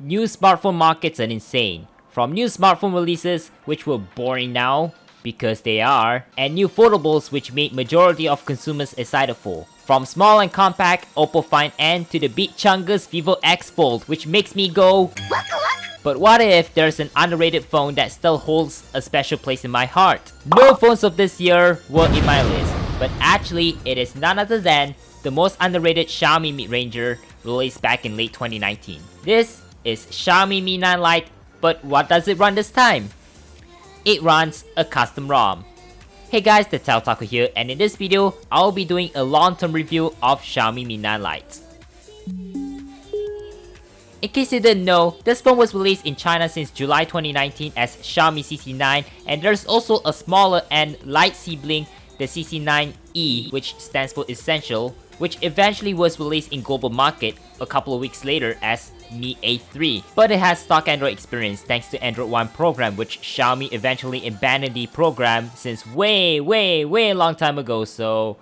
New smartphone markets are insane. From new smartphone releases, which were boring now, because they are, and new foldables which made majority of consumers excited for. From small and compact Oppo Find N to the big chungus Vivo X Fold, which makes me go but what if there's an underrated phone that still holds a special place in my heart? No phones of this year were in my list, but actually it is none other than the most underrated Xiaomi mid-ranger released back in late 2019. This is Xiaomi Mi 9 Lite, but what does it run this time? It runs a custom ROM. Hey guys, the Taco here, and in this video, I'll be doing a long-term review of Xiaomi Mi 9 Lite. In case you didn't know, this phone was released in China since July 2019 as Xiaomi CC9, and there's also a smaller and light sibling, the CC9E, which stands for Essential, which eventually was released in global market a couple of weeks later as Mi A3. But it has stock Android experience thanks to Android One program, which Xiaomi eventually abandoned the program since way long time ago, so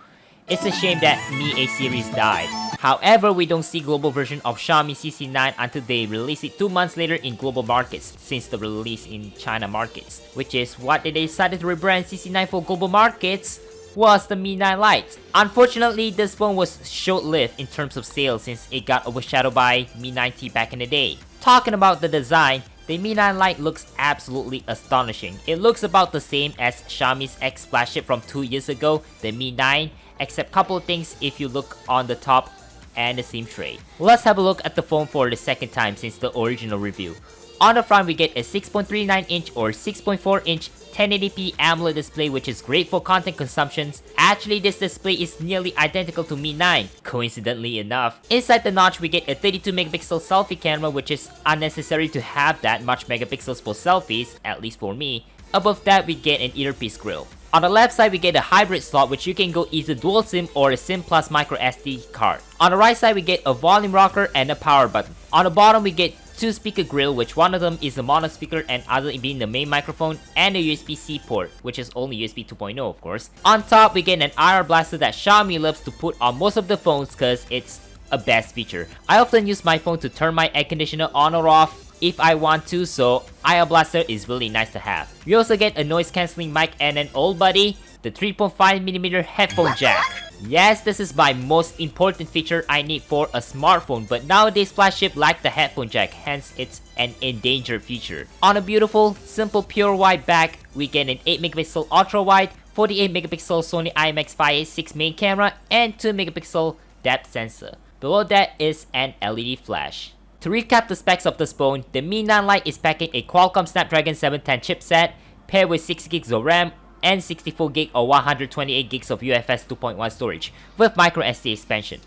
it's a shame that Mi A series died. However, we don't see global version of Xiaomi CC9 until they release it 2 months later in global markets since the release in China markets, which is what they decided to rebrand CC9 for global markets was the Mi 9 Lite. Unfortunately, this phone was short-lived in terms of sales since it got overshadowed by Mi 9T back in the day. Talking about the design, the Mi 9 Lite looks absolutely astonishing. It looks about the same as Xiaomi's X flagship from 2 years ago, the Mi 9, except couple of things if you look on the top and the SIM tray. Let's have a look at the phone for the second time since the original review. On the front, we get a 6.39-inch or 6.4-inch 1080p AMOLED display, which is great for content consumptions. Actually, this display is nearly identical to Mi 9, coincidentally enough. Inside the notch, we get a 32-megapixel selfie camera, which is unnecessary to have that much megapixels for selfies, at least for me. Above that, we get an earpiece grill. On the left side, we get a hybrid slot, which you can go either dual SIM or a SIM plus micro SD card. On the right side, we get a volume rocker and a power button. On the bottom, we get 2 speaker grill, which one of them is a mono speaker and other being the main microphone, and a USB-C port, which is only USB 2.0 of course. On top, we get an IR blaster that Xiaomi loves to put on most of the phones cause it's a best feature. I often use my phone to turn my air conditioner on or off if I want to, so IR blaster is really nice to have. We also get a noise cancelling mic and an old buddy, the 3.5mm headphone jack. Yes, this is my most important feature I need for a smartphone, but nowadays flagship lack the headphone jack, hence it's an endangered feature. On a beautiful, simple pure wide back, we get an 8-megapixel ultra wide, 48-megapixel Sony IMX586 main camera, and 2-megapixel depth sensor. Below that is an LED flash. To recap the specs of this phone, the Mi 9 Lite is packing a Qualcomm Snapdragon 710 chipset, paired with 6GB of RAM and 64GB or 128GB of UFS 2.1 storage with microSD expansion.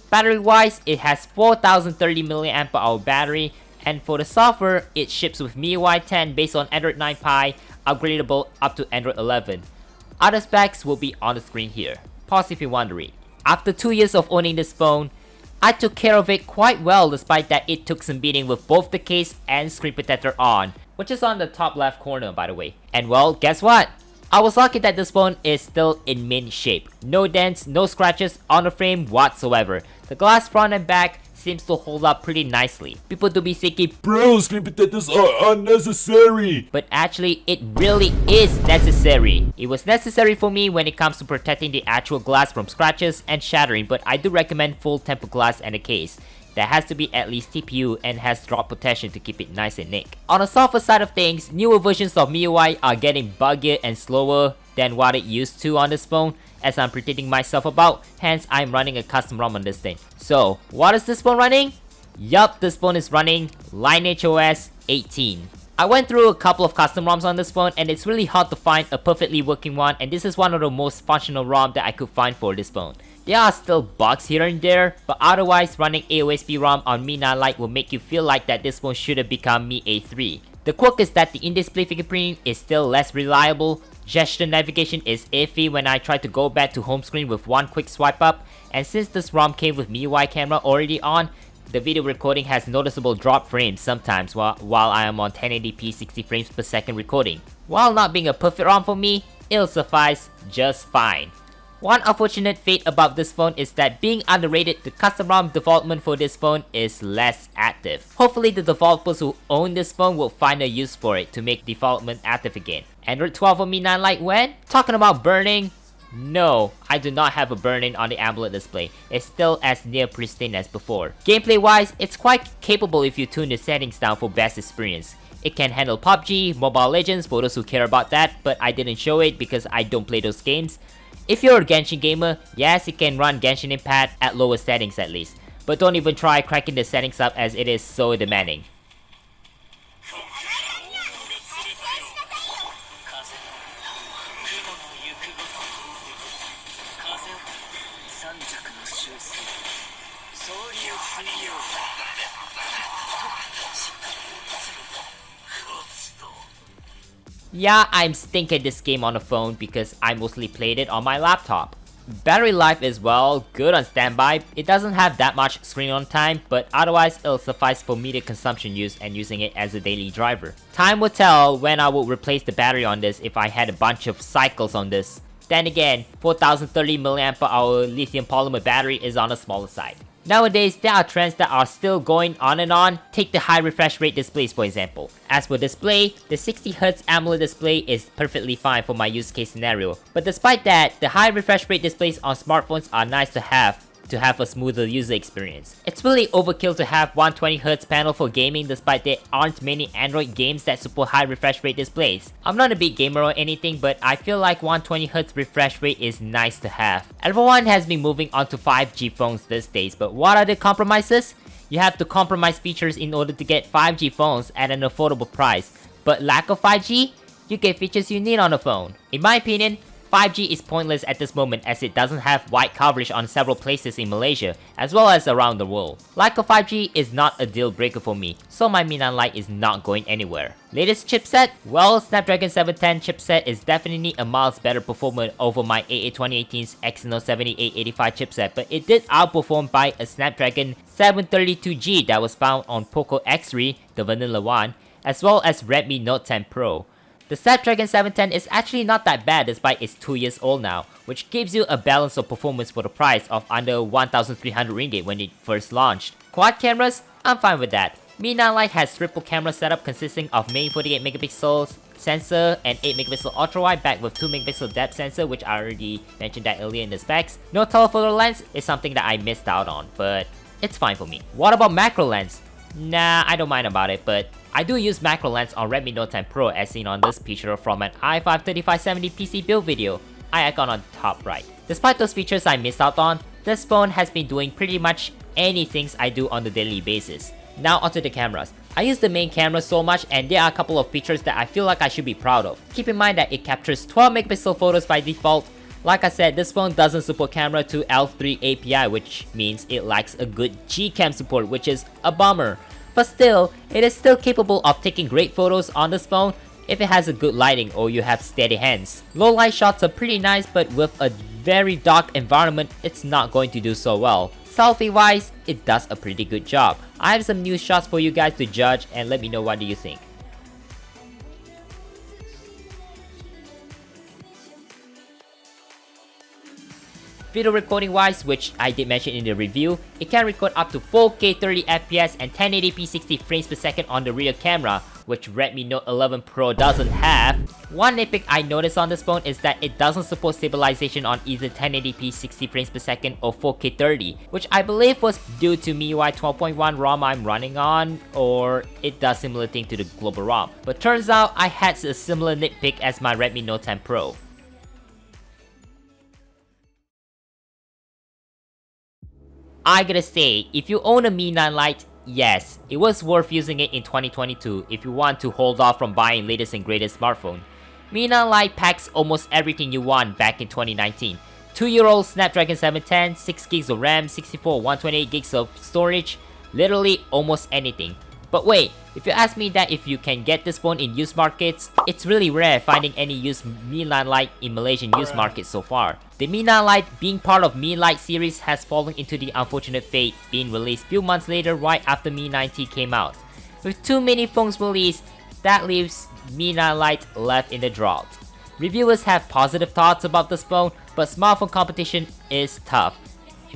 Battery wise, it has 4030 mAh battery, and for the software, it ships with MIUI 10 based on Android 9 Pie, upgradable up to Android 11. Other specs will be on the screen here. Pause if you're wondering. After 2 years of owning this phone, I took care of it quite well despite that it took some beating with both the case and screen protector on, which is on the top left corner by the way. And well, guess what? I was lucky that this phone is still in mint shape. No dents, no scratches on the frame whatsoever. The glass front and back seems to hold up pretty nicely. People do be thinking, bro, screen protectors are unnecessary. But actually, it really is necessary. It was necessary for me when it comes to protecting the actual glass from scratches and shattering, but I do recommend full tempered glass and a case. That has to be at least TPU and has drop protection to keep it nice and neat. On the software side of things, newer versions of MIUI are getting buggier and slower than what it used to on this phone, as I'm predicting myself about, hence I'm running a custom ROM on this thing. So, what is this phone running? Yup, this phone is running Lineage OS 18. I went through a couple of custom ROMs on this phone and it's really hard to find a perfectly working one, and this is one of the most functional ROM that I could find for this phone. There are still bugs here and there, but otherwise running AOSP ROM on Mi 9 Lite will make you feel like that this phone should have become Mi A3. The quirk is that the in-display fingerprinting is still less reliable, gesture navigation is iffy when I try to go back to home screen with one quick swipe up, and since this ROM came with MIUI camera already on, the video recording has noticeable drop frames sometimes while I am on 1080p 60 frames per second recording. While not being a perfect ROM for me, it'll suffice just fine. One unfortunate fate about this phone is that being underrated, the custom ROM development for this phone is less active. Hopefully the developers who own this phone will find a use for it to make development active again. Android 12 on Mi 9 Lite when? Talking about burning? No, I do not have a burn-in on the AMOLED display. It's still as near pristine as before. Gameplay wise, it's quite capable if you tune the settings down for best experience. It can handle PUBG, Mobile Legends for those who care about that, but I didn't show it because I don't play those games. If you're a Genshin gamer, yes, it can run Genshin Impact at lower settings at least. But don't even try cracking the settings up as it is so demanding. Yeah, I'm stinking this game on the phone because I mostly played it on my laptop. Battery life is well, good on standby. It doesn't have that much screen on time, but otherwise it'll suffice for media consumption use and using it as a daily driver. Time will tell when I will replace the battery on this if I had a bunch of cycles on this. Then again, 4030 mAh lithium polymer battery is on the smaller side. Nowadays, there are trends that are still going on and on. Take the high refresh rate displays for example. As for display, the 60Hz AMOLED display is perfectly fine for my use case scenario. But despite that, the high refresh rate displays on smartphones are nice to have a smoother user experience. It's really overkill to have 120Hz panel for gaming despite there aren't many Android games that support high refresh rate displays. I'm not a big gamer or anything, but I feel like 120Hz refresh rate is nice to have. Everyone has been moving on to 5G phones these days, but what are the compromises? You have to compromise features in order to get 5G phones at an affordable price, but lack of 5G, you get features you need on the phone. In my opinion, 5G is pointless at this moment as it doesn't have wide coverage on several places in Malaysia as well as around the world. Lack of 5G is not a deal breaker for me, so my Mi 9 Lite is not going anywhere. Latest chipset? Well, Snapdragon 710 chipset is definitely a miles better performer over my A8 2018's Exynos 7885 chipset, but it did outperform by a Snapdragon 732G that was found on Poco X3, the vanilla one, as well as Redmi Note 10 Pro. The Snapdragon 710 is actually not that bad despite it's 2 years old now, which gives you a balance of performance for the price of under 1,300 ringgit when it first launched. Quad cameras? I'm fine with that. Mi 9 Lite has triple camera setup consisting of main 48MP sensor and 8MP ultra-wide backed with 2MP depth sensor, which I already mentioned that earlier in the specs. No telephoto lens is something that I missed out on, but it's fine for me. What about macro lens? Nah, I don't mind about it, but I do use macro lens on Redmi Note 10 Pro as seen on this picture from an i5-3570 PC build video, eye icon on top right. Despite those features I missed out on, this phone has been doing pretty much any things I do on a daily basis. Now onto the cameras. I use the main camera so much and there are a couple of features that I feel like I should be proud of. Keep in mind that it captures 12MP photos by default. Like I said, this phone doesn't support camera to L3 API, which means it lacks a good Gcam support, which is a bummer. But still, it is still capable of taking great photos on this phone if it has a good lighting or you have steady hands. Low light shots are pretty nice, but with a very dark environment, it's not going to do so well. Selfie wise, it does a pretty good job. I have some new shots for you guys to judge and let me know what do you think. Video recording wise, which I did mention in the review, it can record up to 4K 30fps and 1080p 60 frames per second on the rear camera, which Redmi Note 11 Pro doesn't have. One nitpick I noticed on this phone is that it doesn't support stabilization on either 1080p 60 frames per second or 4K 30, which I believe was due to MIUI 12.1 ROM I'm running on, or it does similar thing to the global ROM. But turns out I had a similar nitpick as my Redmi Note 10 Pro. I gotta say, if you own a Mi 9 Lite, yes, it was worth using it in 2022 if you want to hold off from buying latest and greatest smartphone. Mi 9 Lite packs almost everything you want back in 2019. 2-year-old Snapdragon 710, 6GB of RAM, 64 128GB of storage, literally almost anything. But wait, if you ask me that if you can get this phone in used markets, it's really rare finding any used Mi 9 Lite in Malaysian used markets so far. The Mi 9 Lite being part of Mi Lite series has fallen into the unfortunate fate being released few months later right after Mi 9T came out. With too many phones released, that leaves Mi 9 Lite left in the drought. Reviewers have positive thoughts about this phone, but smartphone competition is tough.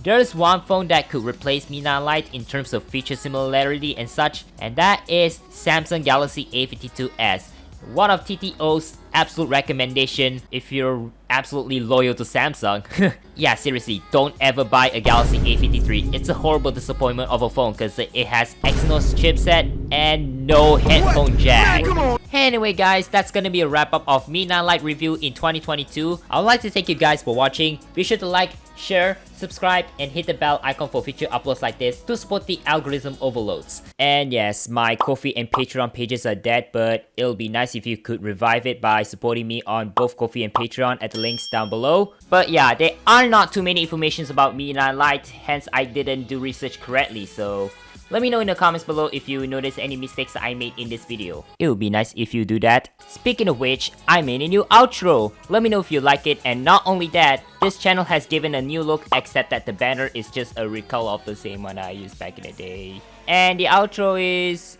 There's one phone that could replace Mi 9 Lite in terms of feature similarity and such, and that is Samsung Galaxy A52s. One of TTO's absolute recommendation if you're absolutely loyal to Samsung. Yeah, seriously, don't ever buy a Galaxy A53. It's a horrible disappointment of a phone because it has Exynos chipset and no headphone jack. Anyway guys, that's gonna be a wrap up of Mi 9 Lite review in 2022. I would like to thank you guys for watching. Be sure to like, share, subscribe, and hit the bell icon for future uploads like this to support the algorithm overloads. And yes, my Ko-fi and Patreon pages are dead, but it'll be nice if you could revive it by supporting me on both Ko-fi and Patreon at the links down below. But yeah, there are not too many informations about Mi 9 Lite, hence I didn't do research correctly, so let me know in the comments below if you notice any mistakes I made in this video. It would be nice if you do that. Speaking of which, I made a new outro. Let me know if you like it, and not only that, this channel has given a new look except that the banner is just a recolor of the same one I used back in the day. And the outro is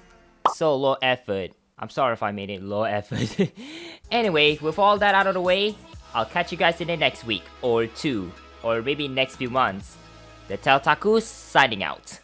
so low effort. I'm sorry if I made it low effort. Anyway, with all that out of the way, I'll catch you guys in the next week or two, or maybe next few months. The Teltaku signing out.